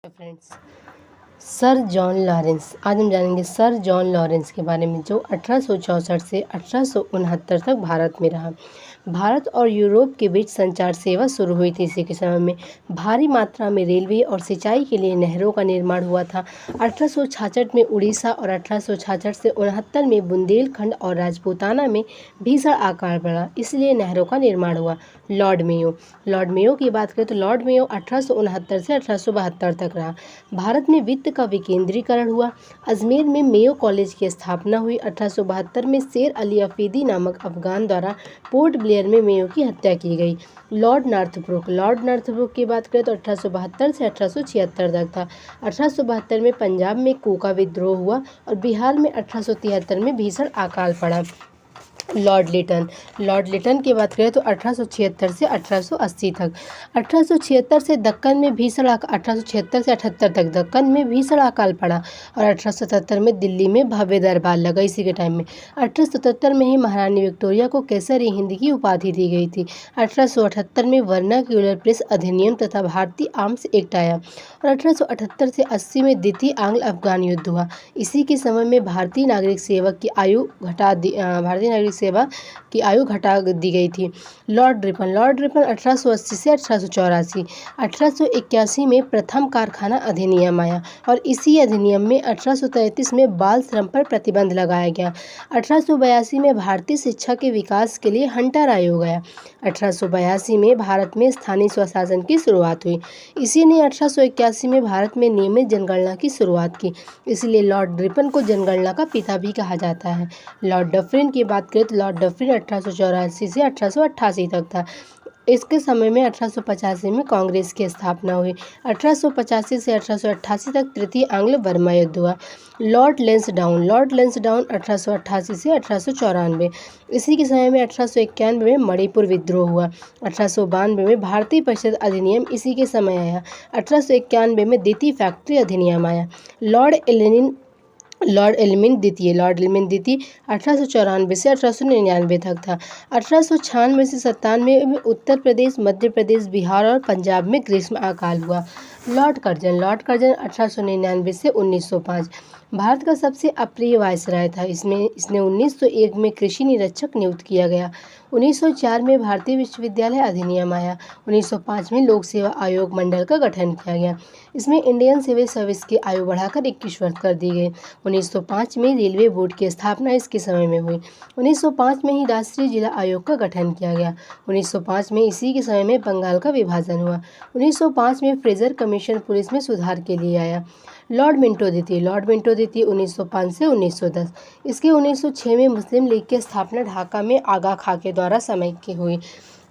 Friends, sir John Lawrence. आज हम जानेंगे सर जॉन लॉरेंस के बारे में, जो 1864 से 1869 तक भारत में रहा। भारत और यूरोप के बीच संचार सेवा शुरू हुई थी। इसी के समय में भारी मात्रा में रेलवे और सिंचाई के लिए नहरों का निर्माण हुआ था। 1866 में उड़ीसा और 1866 से 69 में बुंदेलखंड और राजपूताना में भीषण आकार बढ़ा, इसलिए नहरों का निर्माण हुआ। लॉर्ड मेयो की बात करें तो लॉर्ड मेयो 1869 से 1872 तक रहा। भारत में वित्त का विकेंद्रीकरण हुआ। अजमेर में मेयो कॉलेज की स्थापना हुई। 1872 में शेर अली अफरीदी नामक अफगान द्वारा पोर्ट ब्लेयर में मेयो की हत्या की गई। लॉर्ड नॉर्थब्रुक की बात करें तो 1872 से 1876 तक था। 1872 में पंजाब में कोका विद्रोह हुआ और बिहार में 1873 में भीषण अकाल पड़ा। लॉर्ड लिटन की बात करें तो 1876 से 1880 तक। 1876 से दक्कन में भीषण 1876 से 78 तक दक्कन में भीषण अकाल पड़ा और 1877 में दिल्ली में भव्य दरबार लगा। इसी के टाइम में 1877 में ही महारानी विक्टोरिया को केसर हिंद की उपाधि दी गई थी। 1878 में वर्नाक्यूलर प्रेस अधिनियम तथा भारतीय आर्म्स एक्ट आया और 1878 से 80 में द्वितीय आंग्ल अफगान युद्ध हुआ। इसी के समय में भारतीय नागरिक सेवा की आयु घटा दी गई थी। लॉर्ड रिपन 1880 से 1884। 1881 में प्रथम कारखाना अधिनियम आया और इसी अधिनियम में 1833 में बाल श्रम पर प्रतिबंध लगाया गया। 1882 में भारतीय शिक्षा के विकास के लिए हंटर आयोग आया। 1882 में भारत में स्थानीय स्वशासन की शुरुआत हुई। इसी ने 1881 में भारत में नियमित जनगणना की शुरुआत की, इसलिए लॉर्ड रिपन को जनगणना का पिता भी कहा जाता है। लॉर्ड डफरिन की बात करें तो लॉर्ड डफरिन 1884 से 1888 तक था। इसके समय में 1885 में कांग्रेस की स्थापना हुई। 1885 से 1888 तक तृतीय आंग्ल बर्मा युद्ध हुआ। लॉर्ड लेंसडाउन 1888 से 1894। इसी के समय में 1891 में मणिपुर विद्रोह हुआ। 1892 में भारतीय परिषद अधिनियम इसी के समय आया। 1891 में द्वितीय फैक्ट्री अधिनियम आया। लॉर्ड एलिमिन द्वितीय 1894 से 1899 तक था। 1896 से 97 में उत्तर प्रदेश, मध्य प्रदेश, बिहार और पंजाब में ग्रीष्म अकाल हुआ। लॉर्ड कर्जन 1899 से 1905 भारत का सबसे अप्रिय वायसराय था। इसने 1901 में कृषि निरीक्षक नियुक्त किया गया। 1904 में भारतीय विश्वविद्यालय अधिनियम आया। 1905 में लोक सेवा आयोग मंडल का गठन किया गया। इसमें इंडियन सिविल सर्विस की आयु बढ़ाकर 21 वर्ष कर दी गई। 1905 में रेलवे बोर्ड की स्थापना इसके समय में हुई। 1905 में ही राष्ट्रीय जिला आयोग का गठन किया गया। 1905 में इसी के समय में बंगाल का विभाजन हुआ। 1905 में फ्रेजर कमीशन पुलिस में सुधार के लिए आया। लॉर्ड मिंटो द्वितीय 1905 से 1910। इसके 1906 में मुस्लिम लीग की स्थापना ढाका में आगा खां के द्वारा समय की हुई।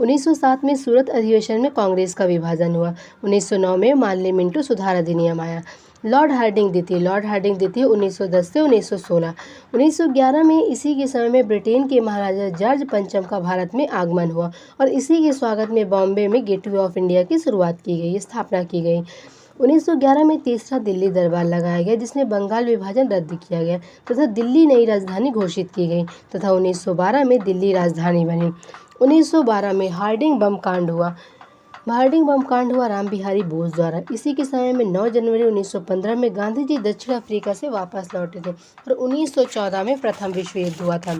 1907 में सूरत अधिवेशन में कांग्रेस का विभाजन हुआ। 1909 में मानले मिंटो सुधार अधिनियम आया। लॉर्ड हार्डिंग द्वितीय 1910 से 1916। 1911 में इसी के समय में ब्रिटेन के महाराजा जॉर्ज पंचम का भारत में आगमन हुआ और इसी के स्वागत में बॉम्बे में गेटवे ऑफ इंडिया की स्थापना की गई। 1911 में तीसरा दिल्ली दरबार लगाया गया, जिसमें बंगाल विभाजन रद्द किया गया तथा दिल्ली नई राजधानी घोषित की गई तथा 1912 में दिल्ली राजधानी बनी। 1912 में हार्डिंग बम कांड हुआ राम बिहारी बोस द्वारा। इसी के समय में 9 जनवरी 1915 में गांधी जी दक्षिण अफ्रीका से वापस लौटे थे और 1914 में प्रथम विश्व युद्ध हुआ था।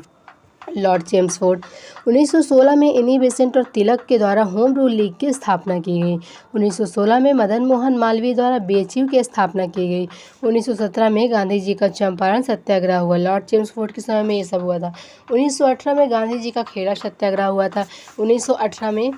लॉर्ड चेम्सफोर्ड 1916 में एनी बेसेंट और तिलक के द्वारा होम रूल लीग की स्थापना की गई। 1916 में मदन मोहन मालवीय द्वारा बीएचयू की स्थापना की गई। 1917 में गांधी जी का चंपारण सत्याग्रह हुआ। लॉर्ड चेम्सफोर्ड के समय में ये सब हुआ था। 1918 में गांधी जी का खेड़ा सत्याग्रह हुआ था। 1918 में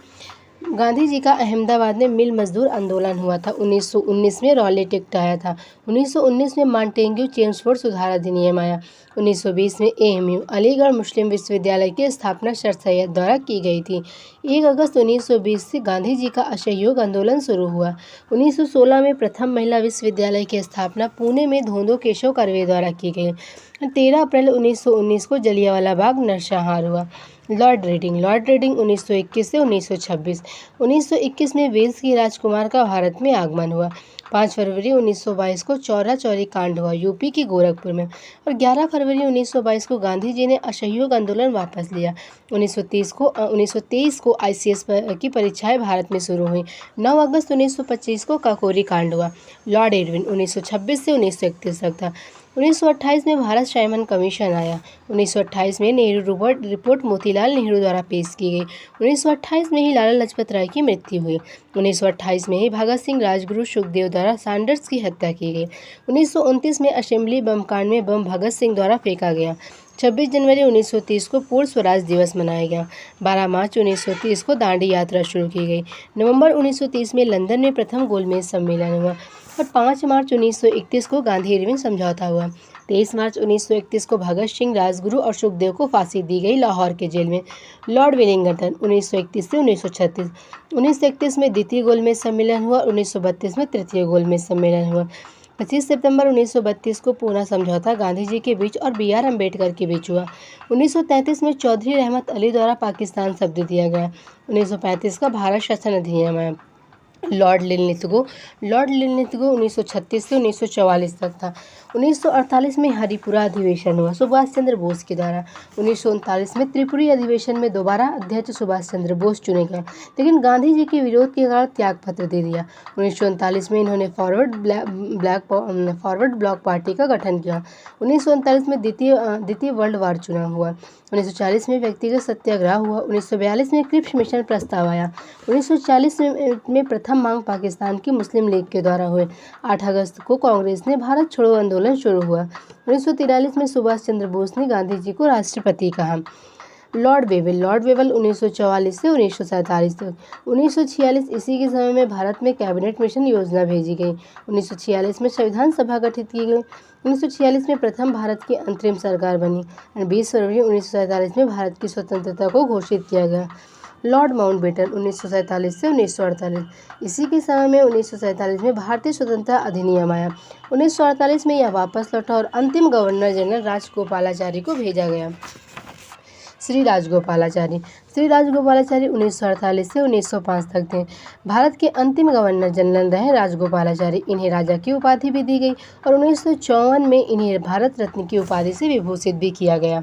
गांधी जी का अहमदाबाद में मिल मजदूर आंदोलन हुआ था। 1919 में रॉलेट एक्ट आया था। 1919 में मांटेग्यू चेम्सफोर्ड सुधार अधिनियम आया। 1920 में एएमयू अलीगढ़ मुस्लिम विश्वविद्यालय की स्थापना सर सैयद द्वारा की गई थी। 1 अगस्त 1920 से गांधी जी का असहयोग आंदोलन शुरू हुआ। 1916 में प्रथम महिला विश्वविद्यालय की स्थापना पुणे में धोंदो केशव कर्वे द्वारा की गई। 13 अप्रैल 1919 को जलियांवाला बाग नरसंहार हुआ। लॉर्ड रेडिंग 1921 से 1926। 1921 में वेल्स के राजकुमार का भारत में आगमन हुआ। 5 फरवरी 1922 को चौरा चौरी कांड हुआ यूपी की गोरखपुर में। और 11 फरवरी 1922 को गांधी जी ने असहयोग आंदोलन वापस लिया। 1923 को ICS की परीक्षाएं भारत में शुरू हुई। 9 अगस्त 1925 को काकोरी कांड हुआ। लॉर्ड इरविन 1926 से 1931 तक था। 1928 में भारत साइमन कमीशन आया। 1928 में नेहरू रिपोर्ट मोतीलाल नेहरू द्वारा पेश की गई। 1928 में ही लाला लाजपत राय की मृत्यु हुई। 1928 में ही भगत सिंह, राजगुरु, सुखदेव द्वारा सैंडर्स की हत्या की गई। 1929 में असेंबली बम कांड में बम भगत सिंह द्वारा फेंका गया। 26 जनवरी 1930 को पूर्ण स्वराज दिवस मनाया गया। 12 मार्च 1930 को दांडी यात्रा शुरू की गई। नवंबर 1930 में लंदन में प्रथम गोलमेज सम्मेलन हुआ। और 5 मार्च 1931 को गांधी इरविन समझौता हुआ। 23 मार्च 1931 को भगत सिंह, राजगुरु और सुखदेव को फांसी दी गई लाहौर के जेल में। लॉर्ड वेलिंगटन 1931 से 1936। 1931 में द्वितीय गोलमेज सम्मेलन हुआ। 1932 में तृतीय गोलमेज सम्मेलन हुआ। 25 सितंबर 1932 को पूना समझौता गांधी जी के बीच और BR अम्बेडकर के बीच हुआ। 1933 में चौधरी रहमत अली द्वारा पाकिस्तान शब्द दिया गया। 1935 का भारत शासन अधिनियम आया। लॉर्ड लिनलिथगो 1936 से 1944 तक था। 1948 में हरिपुरा अधिवेशन हुआ सुभाष चंद्र बोस के द्वारा। 1939 में त्रिपुरी अधिवेशन में दोबारा अध्यक्ष सुभाष चंद्र बोस चुने गए, लेकिन गांधी जी के विरोध के कारण त्यागपत्र दे दिया। 1939 में इन्होंने फॉरवर्ड ब्लॉक पार्टी का गठन किया। 1939 में द्वितीय वर्ल्ड वार चुना हुआ। 1940 में व्यक्तिगत सत्याग्रह हुआ। 1942 में क्रिप्स मिशन प्रस्ताव आया। 1940 में प्रथम मांग पाकिस्तान की मुस्लिम लीग के द्वारा हुए। 8 अगस्त को कांग्रेस ने भारत छोड़ो आंदोलन शुरू हुआ। 1943 में सुभाष चंद्र बोस ने गांधी जी को राष्ट्रपति कहा। लॉर्ड वेवल 1944 से 1947 तक। 1946 इसी के समय में भारत में कैबिनेट मिशन योजना भेजी गई। 1946 में संविधान सभा गठित की गई। 1946 में प्रथम भारत की अंतरिम सरकार बनी और 20 फरवरी 1947 में भारत की स्वतंत्रता को घोषित किया गया। लॉर्ड माउंटबेटन 1947 से 1948। इसी के समय में 1947 में भारतीय स्वतंत्रता अधिनियम आया। 1948 में यह वापस लौटा और अंतिम गवर्नर जनरल राजगोपालाचारी को भेजा गया। श्री राजगोपालाचारी 1948 से 1905 तक थे। भारत के अंतिम गवर्नर जनरल रहे राजगोपालाचारी। इन्हें राजा की उपाधि भी दी गई और 1954 में इन्हें भारत रत्न की उपाधि से विभूषित भी किया गया।